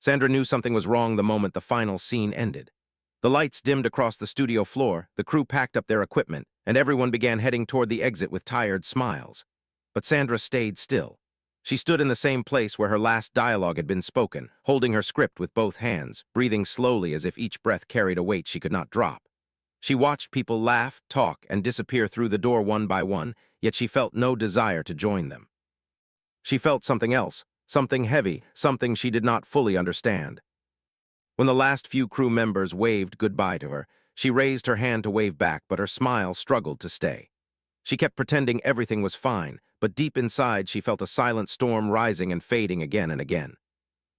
Sandra knew something was wrong the moment the final scene ended. The lights dimmed across the studio floor, the crew packed up their equipment, and everyone began heading toward the exit with tired smiles. But Sandra stayed still. She stood in the same place where her last dialogue had been spoken, holding her script with both hands, breathing slowly as if each breath carried a weight she could not drop. She watched people laugh, talk, and disappear through the door one by one, yet she felt no desire to join them. She felt something else, something heavy, something she did not fully understand. When the last few crew members waved goodbye to her, she raised her hand to wave back, but her smile struggled to stay. She kept pretending everything was fine, but deep inside she felt a silent storm rising and fading again and again.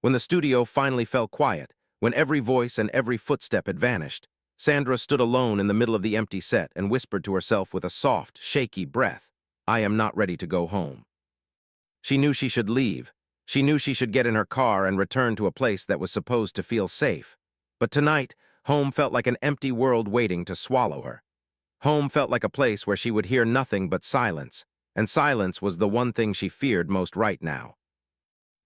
When the studio finally fell quiet, when every voice and every footstep had vanished, Sandra stood alone in the middle of the empty set and whispered to herself with a soft, shaky breath, "I am not ready to go home." She knew she should leave. She knew she should get in her car and return to a place that was supposed to feel safe. But tonight, home felt like an empty world waiting to swallow her. Home felt like a place where she would hear nothing but silence, and silence was the one thing she feared most right now.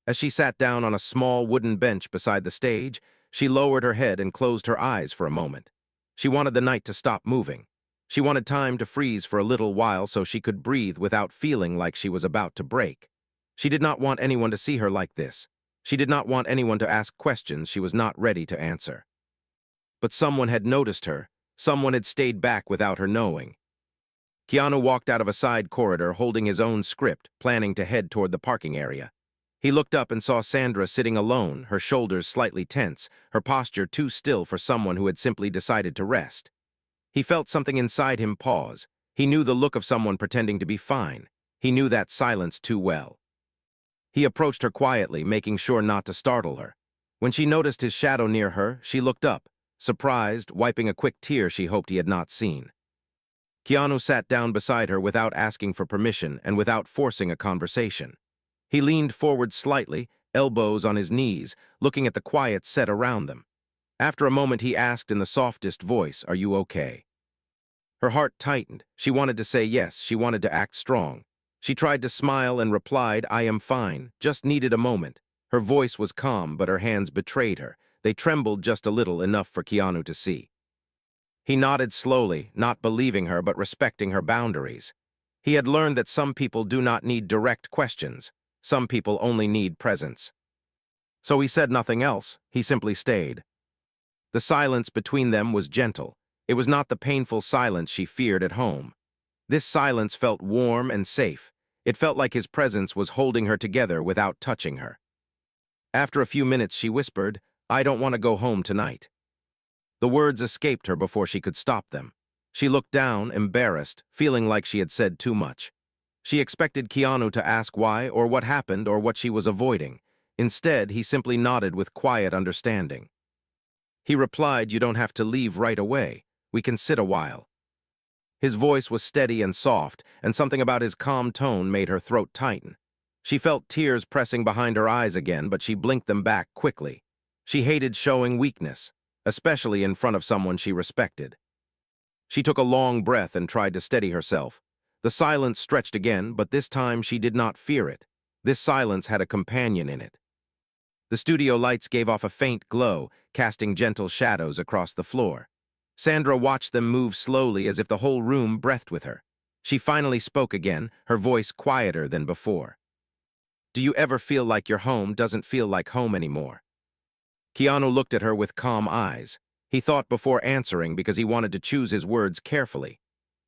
As she sat down on a small wooden bench beside the stage, she lowered her head and closed her eyes for a moment. She wanted the night to stop moving. She wanted time to freeze for a little while so she could breathe without feeling like she was about to break. She did not want anyone to see her like this. She did not want anyone to ask questions she was not ready to answer. But someone had noticed her. Someone had stayed back without her knowing. Keanu walked out of a side corridor holding his own script, planning to head toward the parking area. He looked up and saw Sandra sitting alone, her shoulders slightly tense, her posture too still for someone who had simply decided to rest. He felt something inside him pause. He knew the look of someone pretending to be fine. He knew that silence too well. He approached her quietly, making sure not to startle her. When she noticed his shadow near her, she looked up, surprised, wiping a quick tear she hoped he had not seen. Keanu sat down beside her without asking for permission and without forcing a conversation. He leaned forward slightly, elbows on his knees, looking at the quiet set around them. After a moment, he asked in the softest voice, "Are you okay?" Her heart tightened. She wanted to say yes, she wanted to act strong. She tried to smile and replied, "I am fine, just needed a moment." Her voice was calm, but her hands betrayed her. They trembled just a little, enough for Keanu to see. He nodded slowly, not believing her but respecting her boundaries. He had learned that some people do not need direct questions. Some people only need presence. So he said nothing else. He simply stayed. The silence between them was gentle. It was not the painful silence she feared at home. This silence felt warm and safe. It felt like his presence was holding her together without touching her. After a few minutes, she whispered, "I don't want to go home tonight." The words escaped her before she could stop them. She looked down, embarrassed, feeling like she had said too much. She expected Keanu to ask why or what happened or what she was avoiding. Instead, he simply nodded with quiet understanding. He replied, "You don't have to leave right away. We can sit a while." His voice was steady and soft, and something about his calm tone made her throat tighten. She felt tears pressing behind her eyes again, but she blinked them back quickly. She hated showing weakness, especially in front of someone she respected. She took a long breath and tried to steady herself. The silence stretched again, but this time she did not fear it. This silence had a companion in it. The studio lights gave off a faint glow, casting gentle shadows across the floor. Sandra watched them move slowly as if the whole room breathed with her. She finally spoke again, her voice quieter than before. "Do you ever feel like your home doesn't feel like home anymore?" Keanu looked at her with calm eyes. He thought before answering because he wanted to choose his words carefully.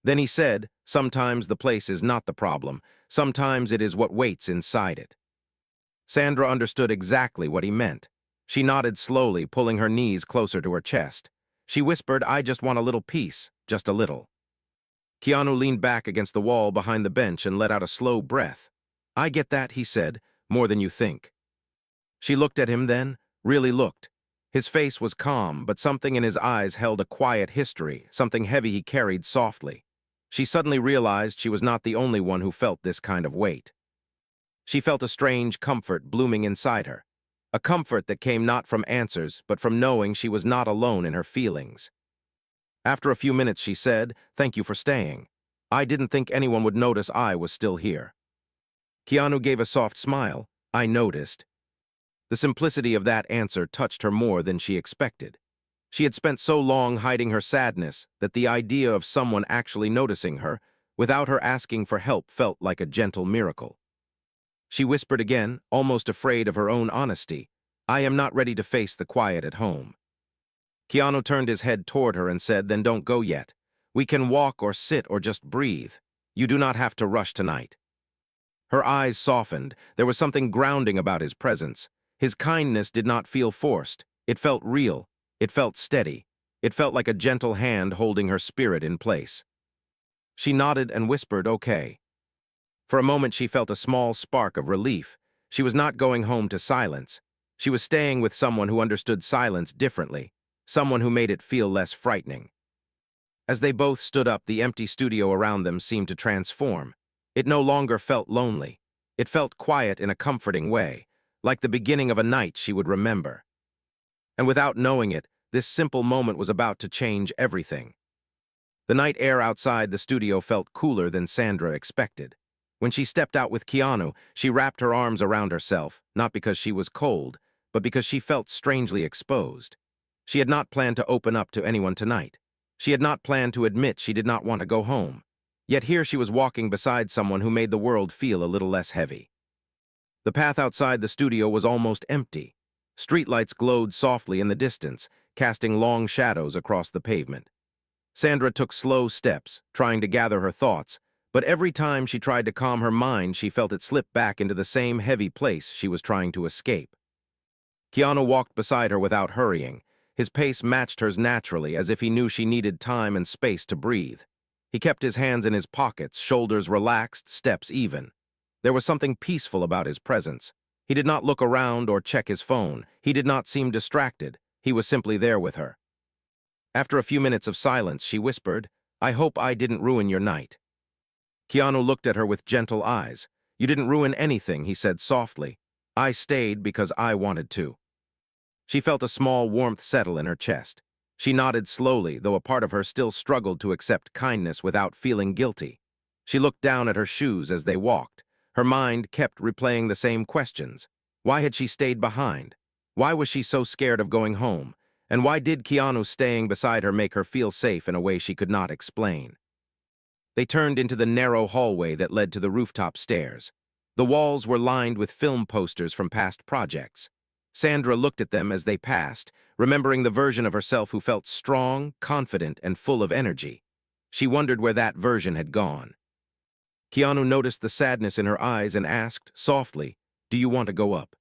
Then he said, "Sometimes the place is not the problem. Sometimes it is what waits inside it." Sandra understood exactly what he meant. She nodded slowly, pulling her knees closer to her chest. She whispered, "I just want a little peace, just a little." Keanu leaned back against the wall behind the bench and let out a slow breath. "I get that," he said, "more than you think." She looked at him then, really looked. His face was calm, but something in his eyes held a quiet history, something heavy he carried softly. She suddenly realized she was not the only one who felt this kind of weight. She felt a strange comfort blooming inside her. A comfort that came not from answers, but from knowing she was not alone in her feelings. After a few minutes, she said, "Thank you for staying. I didn't think anyone would notice I was still here." Keanu gave a soft smile. "I noticed." The simplicity of that answer touched her more than she expected. She had spent so long hiding her sadness that the idea of someone actually noticing her, without her asking for help, felt like a gentle miracle. She whispered again, almost afraid of her own honesty, "I am not ready to face the quiet at home." Keanu turned his head toward her and said, "Then don't go yet. We can walk or sit or just breathe. You do not have to rush tonight." Her eyes softened. There was something grounding about his presence. His kindness did not feel forced. It felt real. It felt steady. It felt like a gentle hand holding her spirit in place. She nodded and whispered, "Okay." For a moment she felt a small spark of relief. She was not going home to silence. She was staying with someone who understood silence differently, someone who made it feel less frightening. As they both stood up, the empty studio around them seemed to transform. It no longer felt lonely. It felt quiet in a comforting way, like the beginning of a night she would remember. And without knowing it, this simple moment was about to change everything. The night air outside the studio felt cooler than Sandra expected. When she stepped out with Keanu, she wrapped her arms around herself, not because she was cold, but because she felt strangely exposed. She had not planned to open up to anyone tonight. She had not planned to admit she did not want to go home. Yet here she was walking beside someone who made the world feel a little less heavy. The path outside the studio was almost empty. Streetlights glowed softly in the distance, casting long shadows across the pavement. Sandra took slow steps, trying to gather her thoughts, but every time she tried to calm her mind, she felt it slip back into the same heavy place she was trying to escape. Keanu walked beside her without hurrying. His pace matched hers naturally, as if he knew she needed time and space to breathe. He kept his hands in his pockets, shoulders relaxed, steps even. There was something peaceful about his presence. He did not look around or check his phone. He did not seem distracted. He was simply there with her. After a few minutes of silence, she whispered, "I hope I didn't ruin your night." Keanu looked at her with gentle eyes. "You didn't ruin anything," he said softly. "I stayed because I wanted to." She felt a small warmth settle in her chest. She nodded slowly, though a part of her still struggled to accept kindness without feeling guilty. She looked down at her shoes as they walked. Her mind kept replaying the same questions. Why had she stayed behind? Why was she so scared of going home? And why did Keanu staying beside her make her feel safe in a way she could not explain? They turned into the narrow hallway that led to the rooftop stairs. The walls were lined with film posters from past projects. Sandra looked at them as they passed, remembering the version of herself who felt strong, confident, and full of energy. She wondered where that version had gone. Keanu noticed the sadness in her eyes and asked, softly, "Do you want to go up?"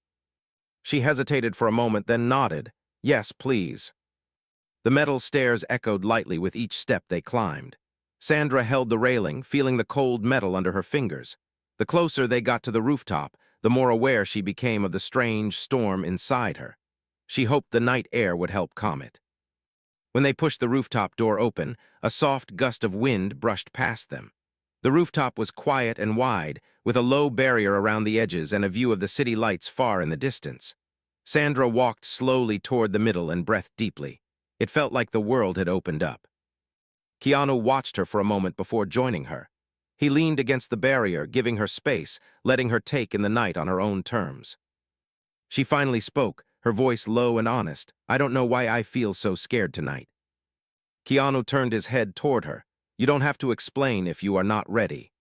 She hesitated for a moment, then nodded, "Yes, please." The metal stairs echoed lightly with each step they climbed. Sandra held the railing, feeling the cold metal under her fingers. The closer they got to the rooftop, the more aware she became of the strange storm inside her. She hoped the night air would help calm it. When they pushed the rooftop door open, a soft gust of wind brushed past them. The rooftop was quiet and wide, with a low barrier around the edges and a view of the city lights far in the distance. Sandra walked slowly toward the middle and breathed deeply. It felt like the world had opened up. Keanu watched her for a moment before joining her. He leaned against the barrier, giving her space, letting her take in the night on her own terms. She finally spoke, her voice low and honest. "I don't know why I feel so scared tonight." Keanu turned his head toward her. "You don't have to explain if you are not ready."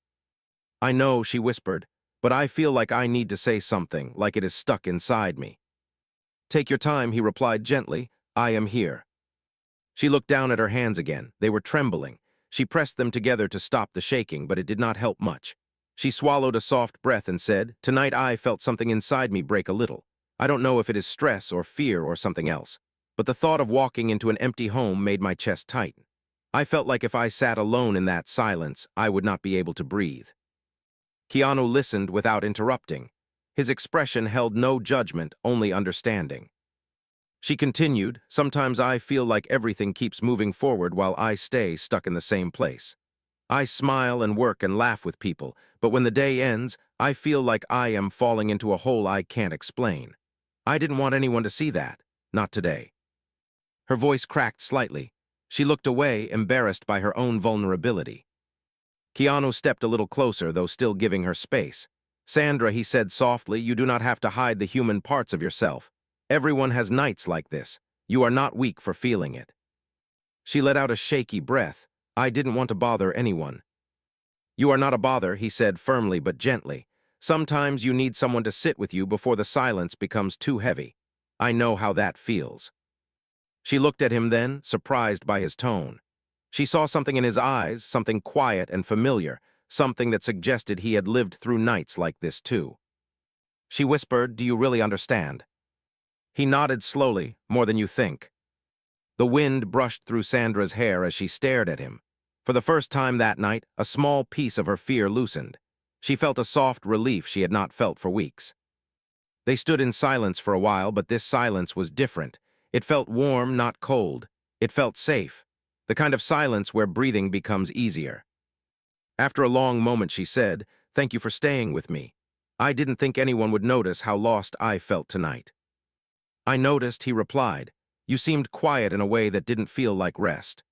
"I know," she whispered, "but I feel like I need to say something, like it is stuck inside me." "Take your time," he replied gently. "I am here." She looked down at her hands again. They were trembling. She pressed them together to stop the shaking, but it did not help much. She swallowed a soft breath and said, "Tonight I felt something inside me break a little. I don't know if it is stress or fear or something else, but the thought of walking into an empty home made my chest tighten. I felt like if I sat alone in that silence, I would not be able to breathe." Keanu listened without interrupting. His expression held no judgment, only understanding. She continued, "Sometimes I feel like everything keeps moving forward while I stay stuck in the same place. I smile and work and laugh with people, but when the day ends, I feel like I am falling into a hole I can't explain. I didn't want anyone to see that, not today." Her voice cracked slightly. She looked away, embarrassed by her own vulnerability. Keanu stepped a little closer, though still giving her space. Sandra, he said softly, you do not have to hide the human parts of yourself. Everyone has nights like this. You are not weak for feeling it. She let out a shaky breath. I didn't want to bother anyone. You are not a bother, he said firmly but gently. Sometimes you need someone to sit with you before the silence becomes too heavy. I know how that feels. She looked at him then, surprised by his tone. She saw something in his eyes, something quiet and familiar, something that suggested he had lived through nights like this too. She whispered, do you really understand? He nodded slowly, more than you think. The wind brushed through Sandra's hair as she stared at him. For the first time that night, a small piece of her fear loosened. She felt a soft relief she had not felt for weeks. They stood in silence for a while, but this silence was different. It felt warm, not cold. It felt safe. The kind of silence where breathing becomes easier. After a long moment, she said, thank you for staying with me. I didn't think anyone would notice how lost I felt tonight. I noticed, he replied. You seemed quiet in a way that didn't feel like rest.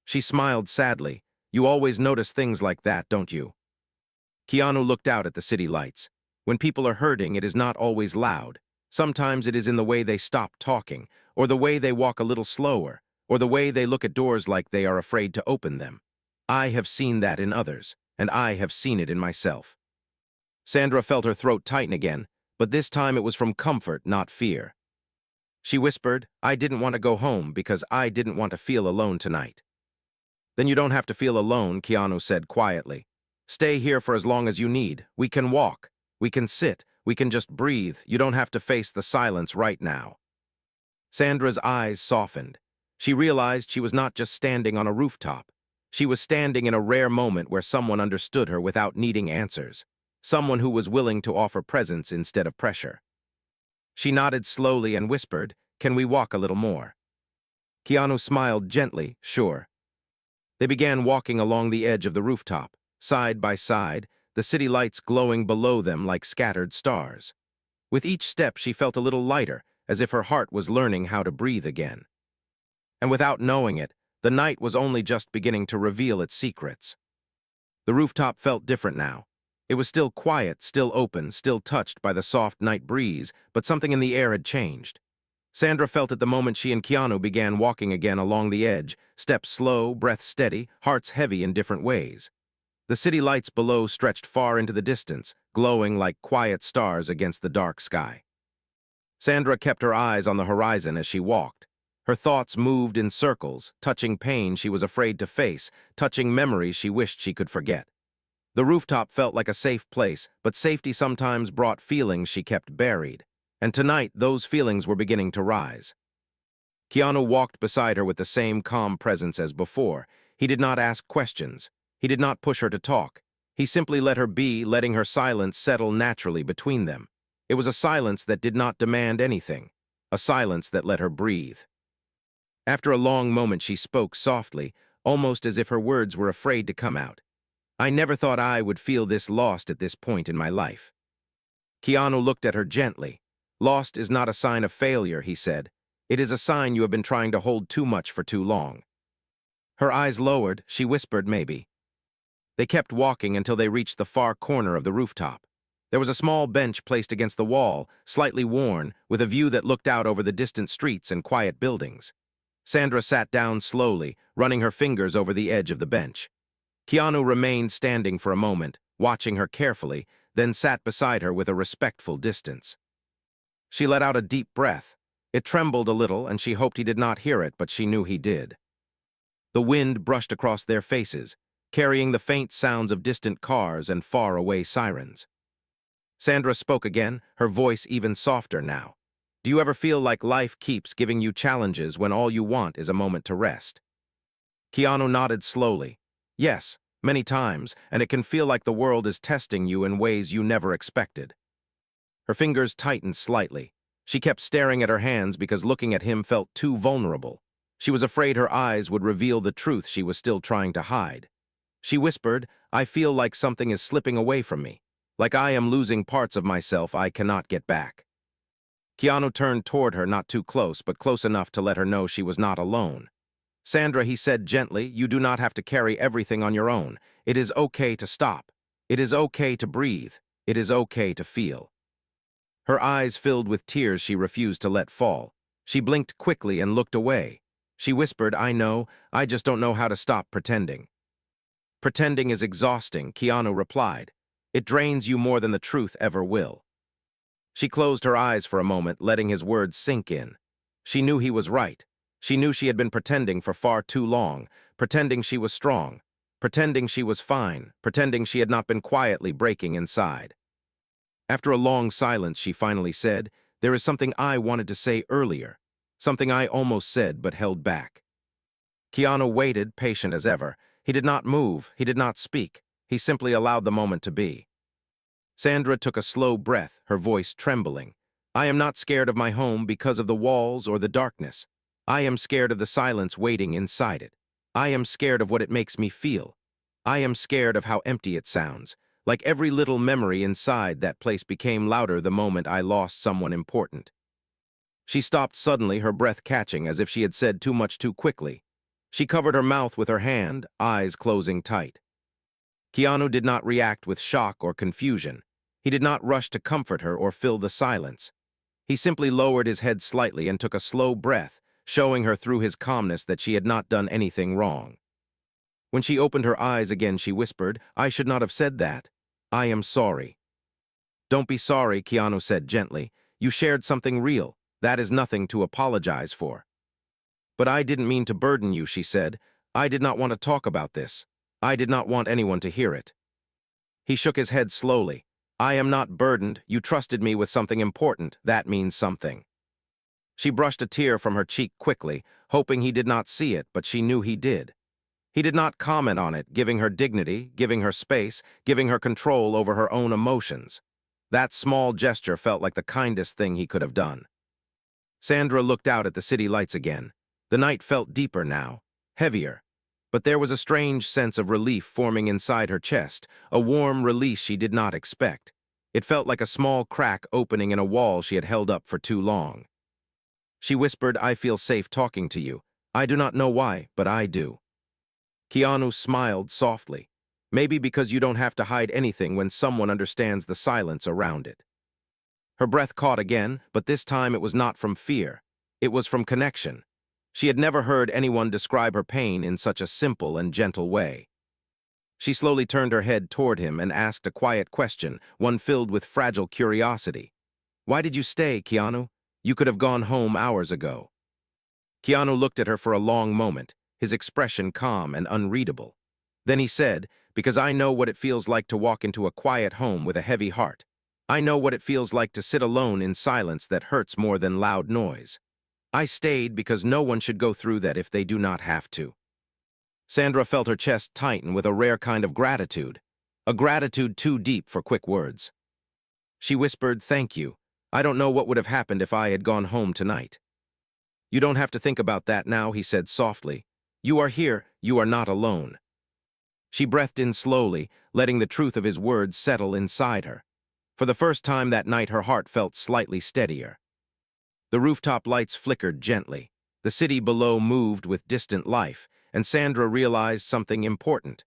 She smiled sadly. You always notice things like that, don't you? Keanu looked out at the city lights. When people are hurting, it is not always loud. Sometimes it is in the way they stop talking, or the way they walk a little slower, or the way they look at doors like they are afraid to open them. I have seen that in others, and I have seen it in myself. Sandra felt her throat tighten again, but this time it was from comfort, not fear. She whispered, I didn't want to go home because I didn't want to feel alone tonight. Then you don't have to feel alone, Keanu said quietly. Stay here for as long as you need. We can walk. We can sit. We can just breathe. You don't have to face the silence right now. Sandra's eyes softened. She realized she was not just standing on a rooftop. She was standing in a rare moment where someone understood her without needing answers. Someone who was willing to offer presence instead of pressure. She nodded slowly and whispered, can we walk a little more? Keanu smiled gently, sure. They began walking along the edge of the rooftop, side by side, the city lights glowing below them like scattered stars. With each step, she felt a little lighter, as if her heart was learning how to breathe again. And without knowing it, the night was only just beginning to reveal its secrets. The rooftop felt different now. It was still quiet, still open, still touched by the soft night breeze, but something in the air had changed. Sandra felt it the moment she and Keanu began walking again along the edge, steps slow, breath steady, hearts heavy in different ways. The city lights below stretched far into the distance, glowing like quiet stars against the dark sky. Sandra kept her eyes on the horizon as she walked. Her thoughts moved in circles, touching pain she was afraid to face, touching memories she wished she could forget. The rooftop felt like a safe place, but safety sometimes brought feelings she kept buried. And tonight, those feelings were beginning to rise. Keanu walked beside her with the same calm presence as before. He did not ask questions. He did not push her to talk. He simply let her be, letting her silence settle naturally between them. It was a silence that did not demand anything, a silence that let her breathe. After a long moment, she spoke softly, almost as if her words were afraid to come out. I never thought I would feel this lost at this point in my life. Keanu looked at her gently. Lost is not a sign of failure, he said. It is a sign you have been trying to hold too much for too long. Her eyes lowered, she whispered maybe. They kept walking until they reached the far corner of the rooftop. There was a small bench placed against the wall, slightly worn, with a view that looked out over the distant streets and quiet buildings. Sandra sat down slowly, running her fingers over the edge of the bench. Keanu remained standing for a moment, watching her carefully, then sat beside her with a respectful distance. She let out a deep breath. It trembled a little, and she hoped he did not hear it, but she knew he did. The wind brushed across their faces, carrying the faint sounds of distant cars and far-away sirens. Sandra spoke again, her voice even softer now. Do you ever feel like life keeps giving you challenges when all you want is a moment to rest? Keanu nodded slowly. Yes, many times, and it can feel like the world is testing you in ways you never expected. Her fingers tightened slightly. She kept staring at her hands because looking at him felt too vulnerable. She was afraid her eyes would reveal the truth she was still trying to hide. She whispered, I feel like something is slipping away from me, like I am losing parts of myself I cannot get back. Keanu turned toward her, not too close, but close enough to let her know she was not alone. Sandra, he said gently, you do not have to carry everything on your own. It is okay to stop. It is okay to breathe. It is okay to feel. Her eyes filled with tears she refused to let fall. She blinked quickly and looked away. She whispered, I know, I just don't know how to stop pretending. Pretending is exhausting, Keanu replied. It drains you more than the truth ever will. She closed her eyes for a moment, letting his words sink in. She knew he was right. She knew she had been pretending for far too long, pretending she was strong, pretending she was fine, pretending she had not been quietly breaking inside. After a long silence, she finally said, there is something I wanted to say earlier, something I almost said but held back. Keanu waited, patient as ever. He did not move, he did not speak. He simply allowed the moment to be. Sandra took a slow breath, her voice trembling. I am not scared of my home because of the walls or the darkness. I am scared of the silence waiting inside it. I am scared of what it makes me feel. I am scared of how empty it sounds. Like every little memory inside that place became louder the moment I lost someone important. She stopped suddenly, her breath catching as if she had said too much too quickly. She covered her mouth with her hand, eyes closing tight. Keanu did not react with shock or confusion. He did not rush to comfort her or fill the silence. He simply lowered his head slightly and took a slow breath, showing her through his calmness that she had not done anything wrong. When she opened her eyes again, she whispered, I should not have said that. I am sorry. Don't be sorry, Keanu said gently. You shared something real. That is nothing to apologize for. But I didn't mean to burden you, she said. I did not want to talk about this. I did not want anyone to hear it. He shook his head slowly. I am not burdened. You trusted me with something important. That means something. She brushed a tear from her cheek quickly, hoping he did not see it, but she knew he did. He did not comment on it, giving her dignity, giving her space, giving her control over her own emotions. That small gesture felt like the kindest thing he could have done. Sandra looked out at the city lights again. The night felt deeper now, heavier. But there was a strange sense of relief forming inside her chest, a warm release she did not expect. It felt like a small crack opening in a wall she had held up for too long. She whispered, I feel safe talking to you. I do not know why, but I do. Keanu smiled softly. Maybe because you don't have to hide anything when someone understands the silence around it. Her breath caught again, but this time it was not from fear. It was from connection. She had never heard anyone describe her pain in such a simple and gentle way. She slowly turned her head toward him and asked a quiet question, one filled with fragile curiosity. Why did you stay, Keanu? You could have gone home hours ago. Keanu looked at her for a long moment, his expression calm and unreadable. Then he said, because I know what it feels like to walk into a quiet home with a heavy heart. I know what it feels like to sit alone in silence that hurts more than loud noise. I stayed because no one should go through that if they do not have to. Sandra felt her chest tighten with a rare kind of gratitude, a gratitude too deep for quick words. She whispered, thank you. I don't know what would have happened if I had gone home tonight. You don't have to think about that now, he said softly. You are here, you are not alone. She breathed in slowly, letting the truth of his words settle inside her. For the first time that night, her heart felt slightly steadier. The rooftop lights flickered gently. The city below moved with distant life, and Sandra realized something important.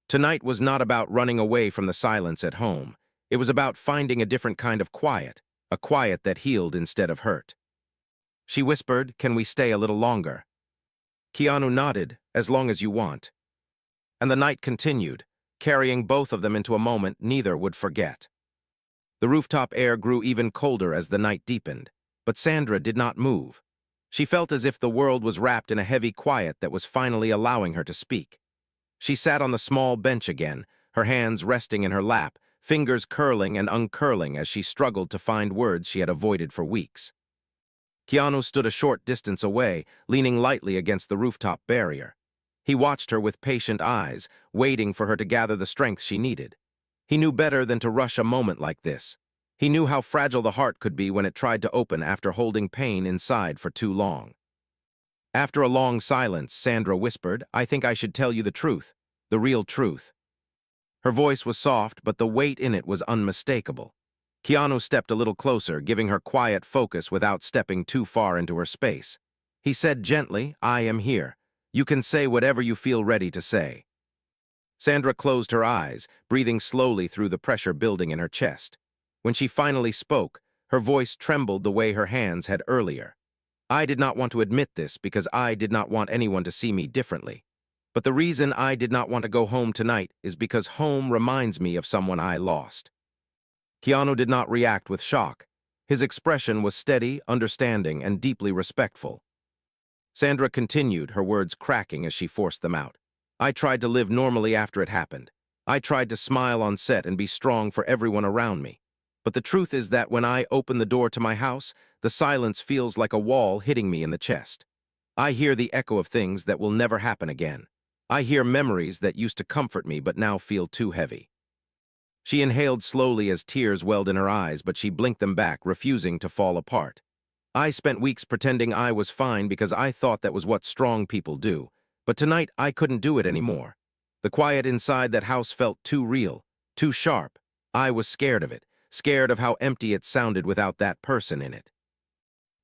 Tonight was not about running away from the silence at home. It was about finding a different kind of quiet, a quiet that healed instead of hurt. She whispered, can we stay a little longer? Keanu nodded, as long as you want. And the night continued, carrying both of them into a moment neither would forget. The rooftop air grew even colder as the night deepened, but Sandra did not move. She felt as if the world was wrapped in a heavy quiet that was finally allowing her to speak. She sat on the small bench again, her hands resting in her lap, fingers curling and uncurling as she struggled to find words she had avoided for weeks. Keanu stood a short distance away, leaning lightly against the rooftop barrier. He watched her with patient eyes, waiting for her to gather the strength she needed. He knew better than to rush a moment like this. He knew how fragile the heart could be when it tried to open after holding pain inside for too long. After a long silence, Sandra whispered, I think I should tell you the truth, the real truth. Her voice was soft, but the weight in it was unmistakable. Keanu stepped a little closer, giving her quiet focus without stepping too far into her space. He said gently, I am here. You can say whatever you feel ready to say. Sandra closed her eyes, breathing slowly through the pressure building in her chest. When she finally spoke, her voice trembled the way her hands had earlier. I did not want to admit this because I did not want anyone to see me differently. But the reason I did not want to go home tonight is because home reminds me of someone I lost. Keanu did not react with shock. His expression was steady, understanding, and deeply respectful. Sandra continued, her words cracking as she forced them out. I tried to live normally after it happened. I tried to smile on set and be strong for everyone around me. But the truth is that when I open the door to my house, the silence feels like a wall hitting me in the chest. I hear the echo of things that will never happen again. I hear memories that used to comfort me but now feel too heavy. She inhaled slowly as tears welled in her eyes, but she blinked them back, refusing to fall apart. I spent weeks pretending I was fine because I thought that was what strong people do. But tonight I couldn't do it anymore. The quiet inside that house felt too real, too sharp. I was scared of it, scared of how empty it sounded without that person in it.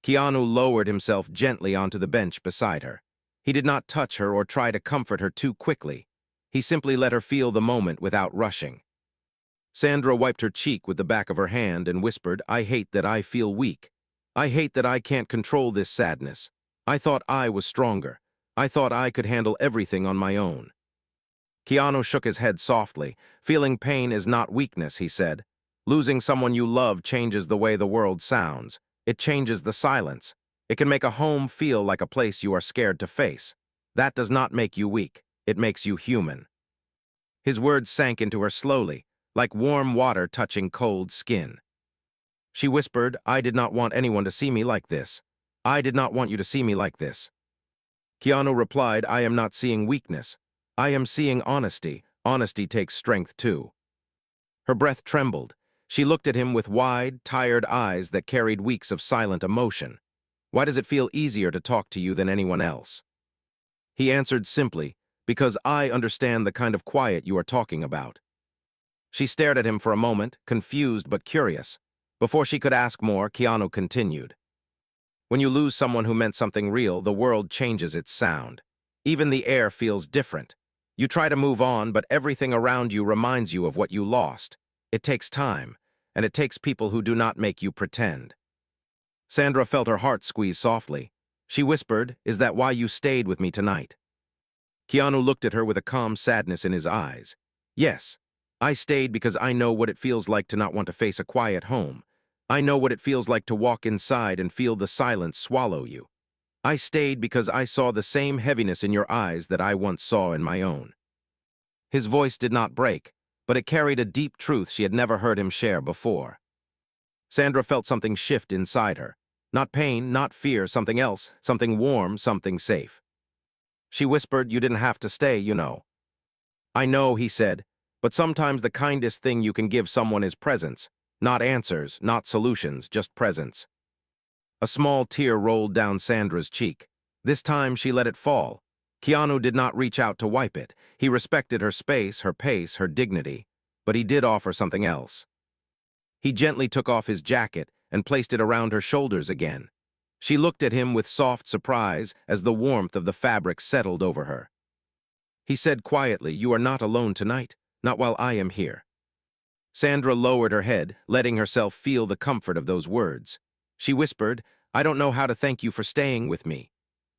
Keanu lowered himself gently onto the bench beside her. He did not touch her or try to comfort her too quickly. He simply let her feel the moment without rushing. Sandra wiped her cheek with the back of her hand and whispered, I hate that I feel weak. I hate that I can't control this sadness. I thought I was stronger. I thought I could handle everything on my own. Keanu shook his head softly. Feeling pain is not weakness, he said. Losing someone you love changes the way the world sounds. It changes the silence. It can make a home feel like a place you are scared to face. That does not make you weak. It makes you human. His words sank into her slowly, like warm water touching cold skin. She whispered, I did not want anyone to see me like this. I did not want you to see me like this. Keanu replied, I am not seeing weakness. I am seeing honesty. Honesty takes strength too. Her breath trembled. She looked at him with wide, tired eyes that carried weeks of silent emotion. Why does it feel easier to talk to you than anyone else? He answered simply, because I understand the kind of quiet you are talking about. She stared at him for a moment, confused but curious. Before she could ask more, Keanu continued. When you lose someone who meant something real, the world changes its sound. Even the air feels different. You try to move on, but everything around you reminds you of what you lost. It takes time, and it takes people who do not make you pretend. Sandra felt her heart squeeze softly. She whispered, Is that why you stayed with me tonight? Keanu looked at her with a calm sadness in his eyes. Yes, I stayed because I know what it feels like to not want to face a quiet home. I know what it feels like to walk inside and feel the silence swallow you. I stayed because I saw the same heaviness in your eyes that I once saw in my own. His voice did not break, but it carried a deep truth she had never heard him share before. Sandra felt something shift inside her. Not pain, not fear, something else, something warm, something safe. She whispered, You didn't have to stay, you know. I know, he said, but sometimes the kindest thing you can give someone is presence. Not answers, not solutions, just presence. A small tear rolled down Sandra's cheek. This time she let it fall. Keanu did not reach out to wipe it. He respected her space, her pace, her dignity. But he did offer something else. He gently took off his jacket and placed it around her shoulders again. She looked at him with soft surprise as the warmth of the fabric settled over her. He said quietly, You are not alone tonight, not while I am here. Sandra lowered her head, letting herself feel the comfort of those words. She whispered, I don't know how to thank you for staying with me.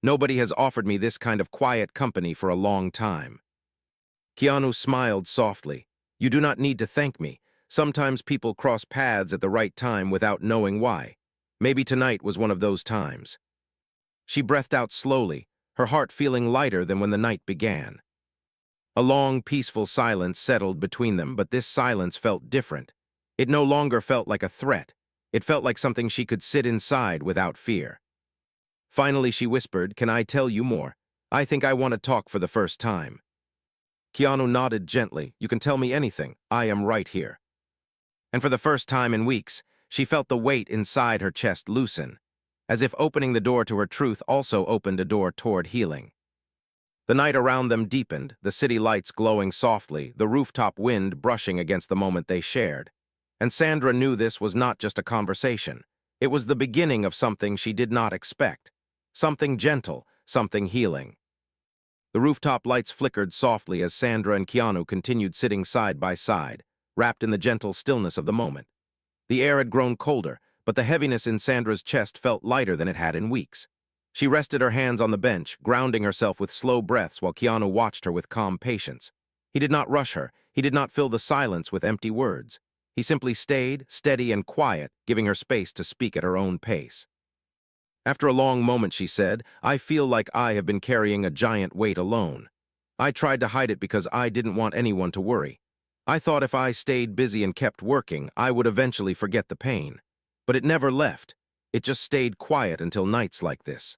Nobody has offered me this kind of quiet company for a long time. Keanu smiled softly. You do not need to thank me. Sometimes people cross paths at the right time without knowing why. Maybe tonight was one of those times. She breathed out slowly, her heart feeling lighter than when the night began. A long, peaceful silence settled between them, but this silence felt different. It no longer felt like a threat. It felt like something she could sit inside without fear. Finally, she whispered, Can I tell you more? I think I want to talk for the first time. Keanu nodded gently. You can tell me anything. I am right here. And for the first time in weeks, she felt the weight inside her chest loosen, as if opening the door to her truth also opened a door toward healing. The night around them deepened, the city lights glowing softly, the rooftop wind brushing against the moment they shared. And Sandra knew this was not just a conversation. It was the beginning of something she did not expect. Something gentle, something healing. The rooftop lights flickered softly as Sandra and Keanu continued sitting side by side, wrapped in the gentle stillness of the moment. The air had grown colder, but the heaviness in Sandra's chest felt lighter than it had in weeks. She rested her hands on the bench, grounding herself with slow breaths while Keanu watched her with calm patience. He did not rush her. He did not fill the silence with empty words. He simply stayed, steady and quiet, giving her space to speak at her own pace. After a long moment, she said, "I feel like I have been carrying a giant weight alone. I tried to hide it because I didn't want anyone to worry. I thought if I stayed busy and kept working, I would eventually forget the pain. But it never left. It just stayed quiet until nights like this."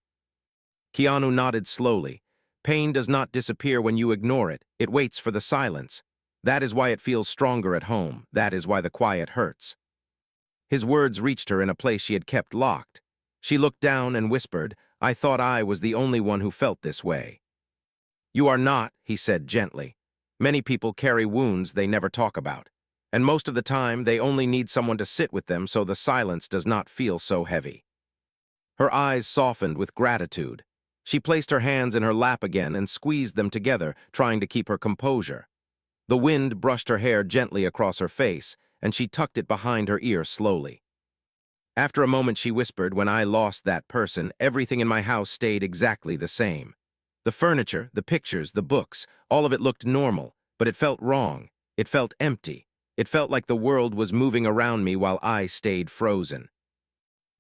Keanu nodded slowly. Pain does not disappear when you ignore it. It waits for the silence. That is why it feels stronger at home. That is why the quiet hurts. His words reached her in a place she had kept locked. She looked down and whispered, "I thought I was the only one who felt this way." "You are not," he said gently. "Many people carry wounds they never talk about. And most of the time, they only need someone to sit with them so the silence does not feel so heavy." Her eyes softened with gratitude. She placed her hands in her lap again and squeezed them together, trying to keep her composure. The wind brushed her hair gently across her face, and she tucked it behind her ear slowly. After a moment, she whispered, "When I lost that person, everything in my house stayed exactly the same. The furniture, the pictures, the books, all of it looked normal, but it felt wrong. It felt empty. It felt like the world was moving around me while I stayed frozen."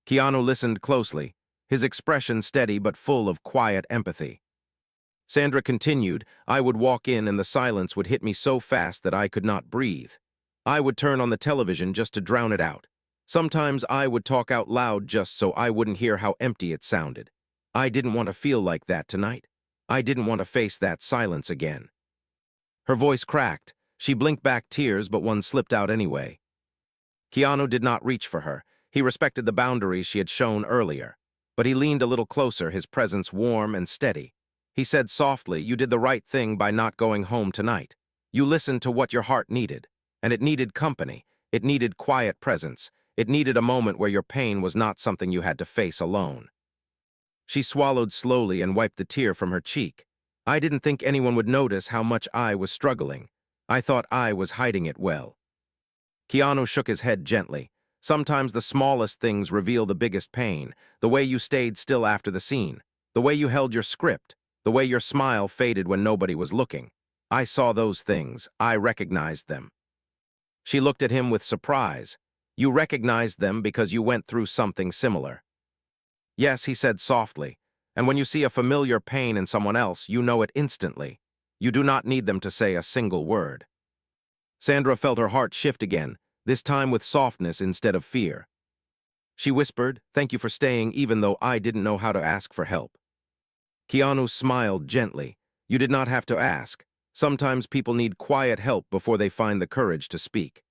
Keanu listened closely, his expression steady but full of quiet empathy. Sandra continued, "I would walk in and the silence would hit me so fast that I could not breathe. I would turn on the television just to drown it out. Sometimes I would talk out loud just so I wouldn't hear how empty it sounded. I didn't want to feel like that tonight. I didn't want to face that silence again." Her voice cracked. She blinked back tears, but one slipped out anyway. Keanu did not reach for her. He respected the boundaries she had shown earlier. But he leaned a little closer, his presence warm and steady. He said softly, "You did the right thing by not going home tonight. You listened to what your heart needed. And it needed company. It needed quiet presence. It needed a moment where your pain was not something you had to face alone." She swallowed slowly and wiped the tear from her cheek. "I didn't think anyone would notice how much I was struggling. I thought I was hiding it well." Keanu shook his head gently. "Sometimes the smallest things reveal the biggest pain. The way you stayed still after the scene. The way you held your script. The way your smile faded when nobody was looking. I saw those things. I recognized them." She looked at him with surprise. "You recognized them because you went through something similar." "Yes," he said softly. "And when you see a familiar pain in someone else, you know it instantly. You do not need them to say a single word." Sandra felt her heart shift again, this time with softness instead of fear. She whispered, "Thank you for staying even though I didn't know how to ask for help." Keanu smiled gently. "You did not have to ask. Sometimes people need quiet help before they find the courage to speak."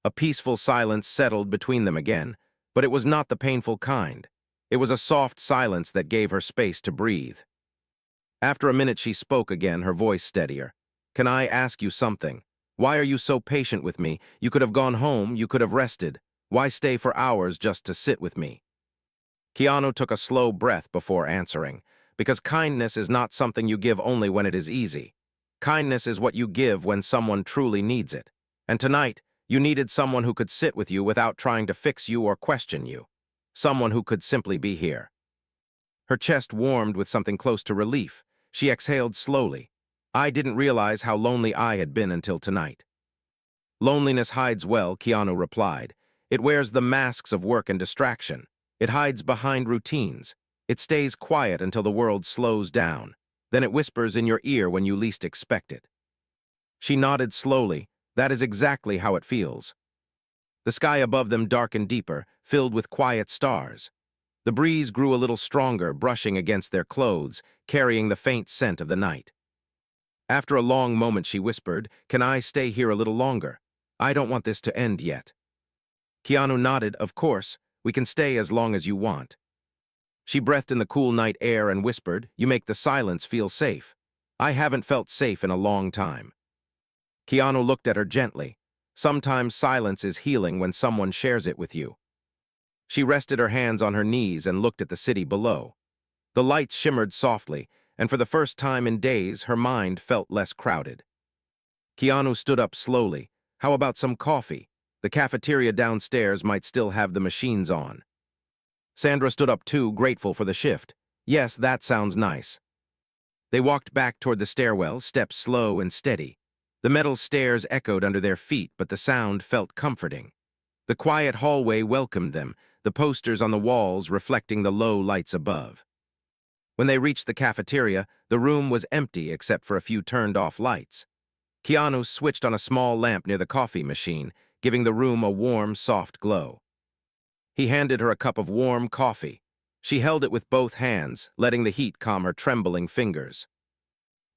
A peaceful silence settled between them again, but it was not the painful kind. It was a soft silence that gave her space to breathe. After a minute, she spoke again, her voice steadier. "Can I ask you something? Why are you so patient with me? You could have gone home, you could have rested. Why stay for hours just to sit with me?" Keanu took a slow breath before answering, "Because kindness is not something you give only when it is easy. Kindness is what you give when someone truly needs it. And tonight, you needed someone who could sit with you without trying to fix you or question you. Someone who could simply be here." Her chest warmed with something close to relief. She exhaled slowly. "I didn't realize how lonely I had been until tonight." "Loneliness hides well," Keanu replied. "It wears the masks of work and distraction. It hides behind routines. It stays quiet until the world slows down. Then it whispers in your ear when you least expect it." She nodded slowly. "That is exactly how it feels." The sky above them darkened deeper, filled with quiet stars. The breeze grew a little stronger, brushing against their clothes, carrying the faint scent of the night. After a long moment, she whispered, "Can I stay here a little longer? I don't want this to end yet." Keanu nodded. "Of course, we can stay as long as you want." She breathed in the cool night air and whispered, "You make the silence feel safe. I haven't felt safe in a long time." Keanu looked at her gently. "Sometimes silence is healing when someone shares it with you." She rested her hands on her knees and looked at the city below. The lights shimmered softly, and for the first time in days, her mind felt less crowded. Keanu stood up slowly. How about some coffee? The cafeteria downstairs might still have the machines on. Sandra stood up too, grateful for the shift. Yes, that sounds nice. They walked back toward the stairwell, steps slow and steady. The metal stairs echoed under their feet, but the sound felt comforting. The quiet hallway welcomed them, the posters on the walls reflecting the low lights above. When they reached the cafeteria, the room was empty except for a few turned-off lights. Keanu switched on a small lamp near the coffee machine, giving the room a warm, soft glow. He handed her a cup of warm coffee. She held it with both hands, letting the heat calm her trembling fingers.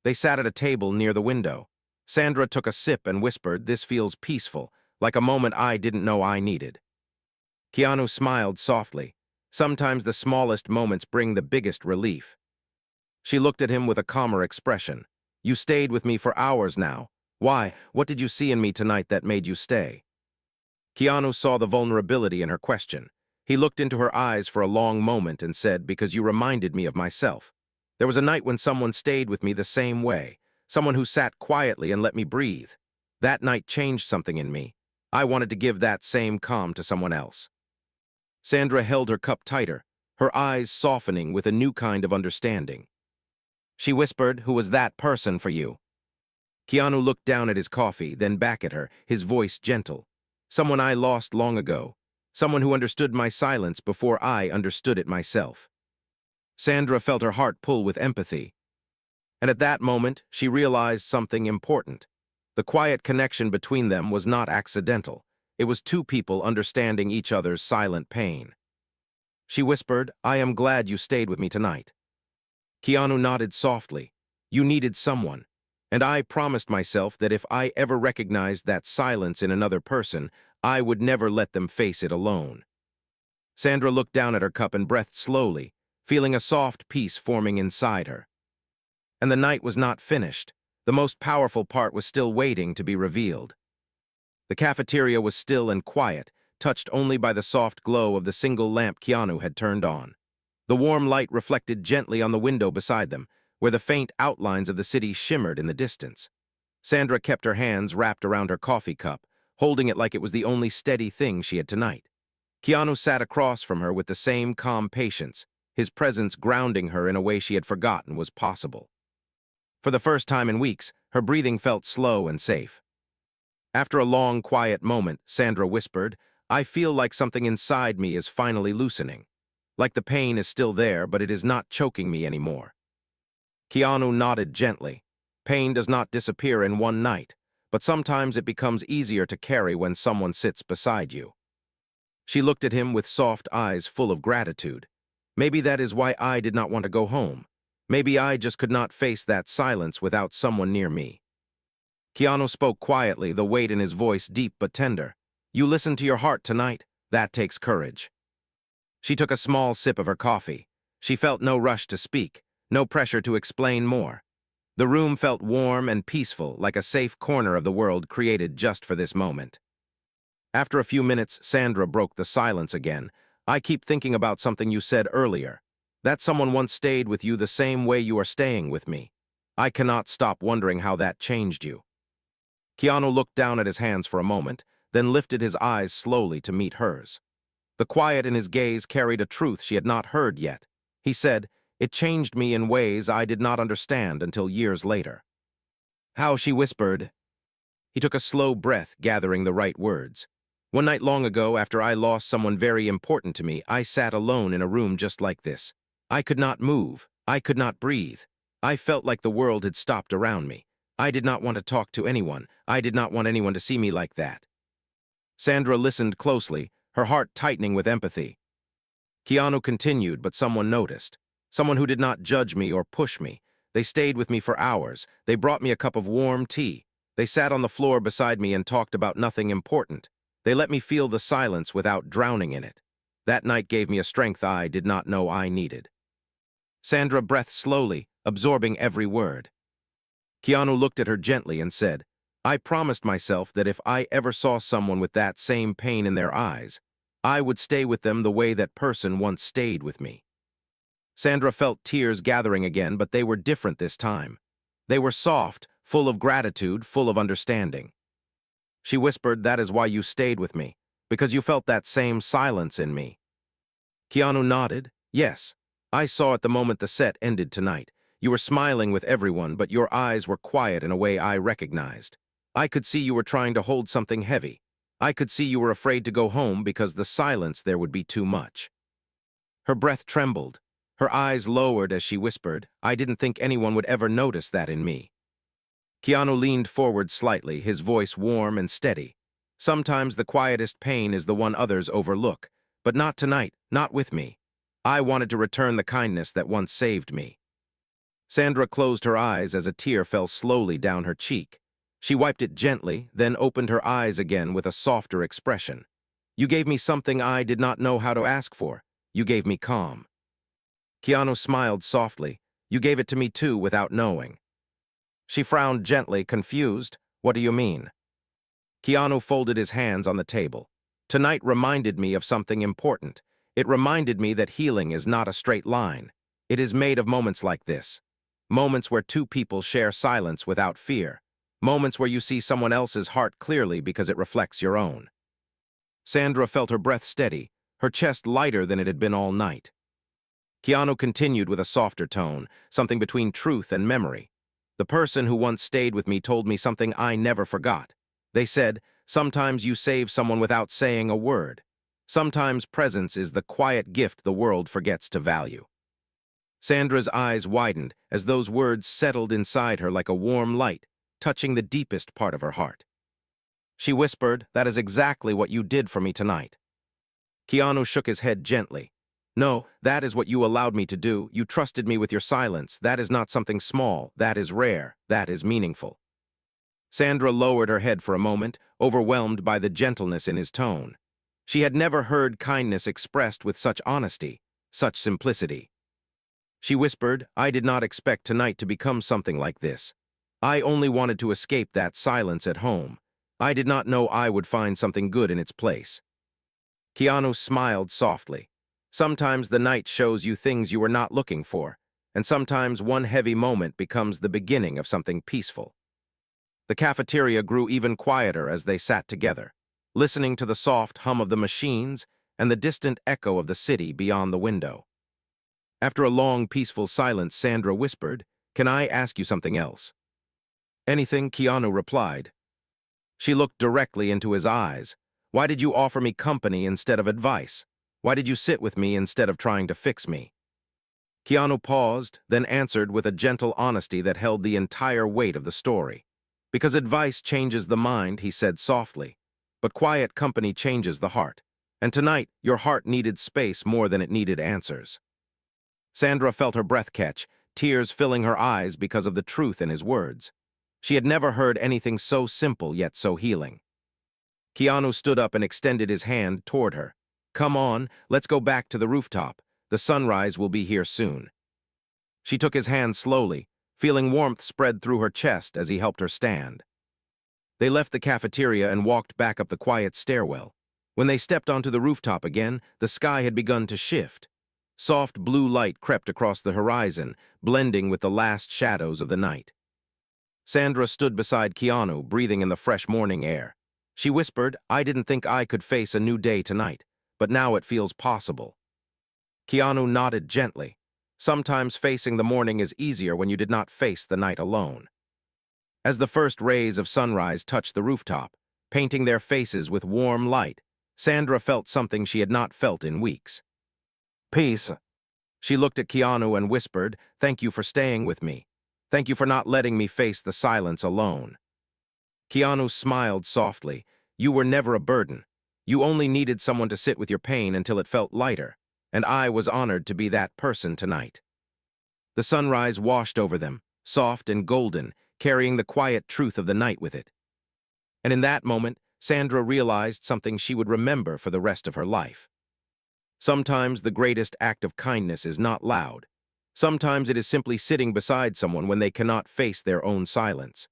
They sat at a table near the window. Sandra took a sip and whispered, "This feels peaceful, like a moment I didn't know I needed." Keanu smiled softly. Sometimes the smallest moments bring the biggest relief. She looked at him with a calmer expression. "You stayed with me for hours now. Why? What did you see in me tonight that made you stay?" Keanu saw the vulnerability in her question. He looked into her eyes for a long moment and said, "Because you reminded me of myself. There was a night when someone stayed with me the same way, someone who sat quietly and let me breathe. That night changed something in me. I wanted to give that same calm to someone else." Sandra held her cup tighter, her eyes softening with a new kind of understanding. She whispered, "Who was that person for you?" Keanu looked down at his coffee, then back at her, his voice gentle. "Someone I lost long ago. Someone who understood my silence before I understood it myself." Sandra felt her heart pull with empathy. And at that moment, she realized something important. The quiet connection between them was not accidental. It was two people understanding each other's silent pain. She whispered, "I am glad you stayed with me tonight." Keanu nodded softly. "You needed someone. And I promised myself that if I ever recognized that silence in another person, I would never let them face it alone." Sandra looked down at her cup and breathed slowly, feeling a soft peace forming inside her. And the night was not finished. The most powerful part was still waiting to be revealed. The cafeteria was still and quiet, touched only by the soft glow of the single lamp Keanu had turned on. The warm light reflected gently on the window beside them, where the faint outlines of the city shimmered in the distance. Sandra kept her hands wrapped around her coffee cup, holding it like it was the only steady thing she had tonight. Keanu sat across from her with the same calm patience, his presence grounding her in a way she had forgotten was possible. For the first time in weeks, her breathing felt slow and safe. After a long, quiet moment, Sandra whispered, "I feel like something inside me is finally loosening. Like the pain is still there, but it is not choking me anymore." Keanu nodded gently. Pain does not disappear in one night, but sometimes it becomes easier to carry when someone sits beside you. She looked at him with soft eyes full of gratitude. "Maybe that is why I did not want to go home. Maybe I just could not face that silence without someone near me." Keanu spoke quietly, the weight in his voice deep but tender. "You listened to your heart tonight. That takes courage." She took a small sip of her coffee. She felt no rush to speak, no pressure to explain more. The room felt warm and peaceful, like a safe corner of the world created just for this moment. After a few minutes, Sandra broke the silence again. "I keep thinking about something you said earlier. That someone once stayed with you the same way you are staying with me. I cannot stop wondering how that changed you." Keanu looked down at his hands for a moment, then lifted his eyes slowly to meet hers. The quiet in his gaze carried a truth she had not heard yet. He said, "It changed me in ways I did not understand until years later." "How?" she whispered. He took a slow breath, gathering the right words. "One night long ago, after I lost someone very important to me, I sat alone in a room just like this. I could not move. I could not breathe. I felt like the world had stopped around me. I did not want to talk to anyone. I did not want anyone to see me like that." Sandra listened closely, her heart tightening with empathy. Keanu continued, "But someone noticed. Someone who did not judge me or push me. They stayed with me for hours. They brought me a cup of warm tea. They sat on the floor beside me and talked about nothing important. They let me feel the silence without drowning in it. That night gave me a strength I did not know I needed." Sandra breathed slowly, absorbing every word. Keanu looked at her gently and said, "I promised myself that if I ever saw someone with that same pain in their eyes, I would stay with them the way that person once stayed with me." Sandra felt tears gathering again, but they were different this time. They were soft, full of gratitude, full of understanding. She whispered, "That is why you stayed with me, because you felt that same silence in me." Keanu nodded. "Yes, I saw at the moment the set ended tonight. You were smiling with everyone, but your eyes were quiet in a way I recognized. I could see you were trying to hold something heavy. I could see you were afraid to go home because the silence there would be too much." Her breath trembled. Her eyes lowered as she whispered, "I didn't think anyone would ever notice that in me." Keanu leaned forward slightly, his voice warm and steady. "Sometimes the quietest pain is the one others overlook, but not tonight, not with me. I wanted to return the kindness that once saved me." Sandra closed her eyes as a tear fell slowly down her cheek. She wiped it gently, then opened her eyes again with a softer expression. "You gave me something I did not know how to ask for. You gave me calm." Keanu smiled softly. "You gave it to me too without knowing." She frowned gently, confused. "What do you mean?" Keanu folded his hands on the table. "Tonight reminded me of something important. It reminded me that healing is not a straight line. It is made of moments like this. Moments where two people share silence without fear. Moments where you see someone else's heart clearly because it reflects your own." Sandra felt her breath steady, her chest lighter than it had been all night. Keanu continued with a softer tone, something between truth and memory. "The person who once stayed with me told me something I never forgot. They said, 'Sometimes you save someone without saying a word. Sometimes presence is the quiet gift the world forgets to value.'" Sandra's eyes widened as those words settled inside her like a warm light, touching the deepest part of her heart. She whispered, "That is exactly what you did for me tonight." Keanu shook his head gently. "No, that is what you allowed me to do. You trusted me with your silence. That is not something small. That is rare. That is meaningful." Sandra lowered her head for a moment, overwhelmed by the gentleness in his tone. She had never heard kindness expressed with such honesty, such simplicity. She whispered, "I did not expect tonight to become something like this. I only wanted to escape that silence at home. I did not know I would find something good in its place." Keanu smiled softly. "Sometimes the night shows you things you were not looking for, and sometimes one heavy moment becomes the beginning of something peaceful." The cafeteria grew even quieter as they sat together, listening to the soft hum of the machines and the distant echo of the city beyond the window. After a long, peaceful silence, Sandra whispered, "Can I ask you something else?" "Anything," Keanu replied. She looked directly into his eyes. "Why did you offer me company instead of advice? Why did you sit with me instead of trying to fix me?" Keanu paused, then answered with a gentle honesty that held the entire weight of the story. "Because advice changes the mind," he said softly, "but quiet company changes the heart. And tonight, your heart needed space more than it needed answers." Sandra felt her breath catch, tears filling her eyes because of the truth in his words. She had never heard anything so simple yet so healing. Keanu stood up and extended his hand toward her. "Come on, let's go back to the rooftop. The sunrise will be here soon." She took his hand slowly, feeling warmth spread through her chest as he helped her stand. They left the cafeteria and walked back up the quiet stairwell. When they stepped onto the rooftop again, the sky had begun to shift. Soft blue light crept across the horizon, blending with the last shadows of the night. Sandra stood beside Keanu, breathing in the fresh morning air. She whispered, "I didn't think I could face a new day tonight, but now it feels possible." Keanu nodded gently. Sometimes facing the morning is easier when you did not face the night alone. As the first rays of sunrise touched the rooftop, painting their faces with warm light, Sandra felt something she had not felt in weeks. "Peace." She looked at Keanu and whispered, "Thank you for staying with me. Thank you for not letting me face the silence alone." Keanu smiled softly. "You were never a burden. You only needed someone to sit with your pain until it felt lighter, and I was honored to be that person tonight." The sunrise washed over them, soft and golden, carrying the quiet truth of the night with it. And in that moment, Sandra realized something she would remember for the rest of her life. Sometimes the greatest act of kindness is not loud. Sometimes it is simply sitting beside someone when they cannot face their own silence.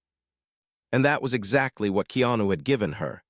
And that was exactly what Keanu had given her,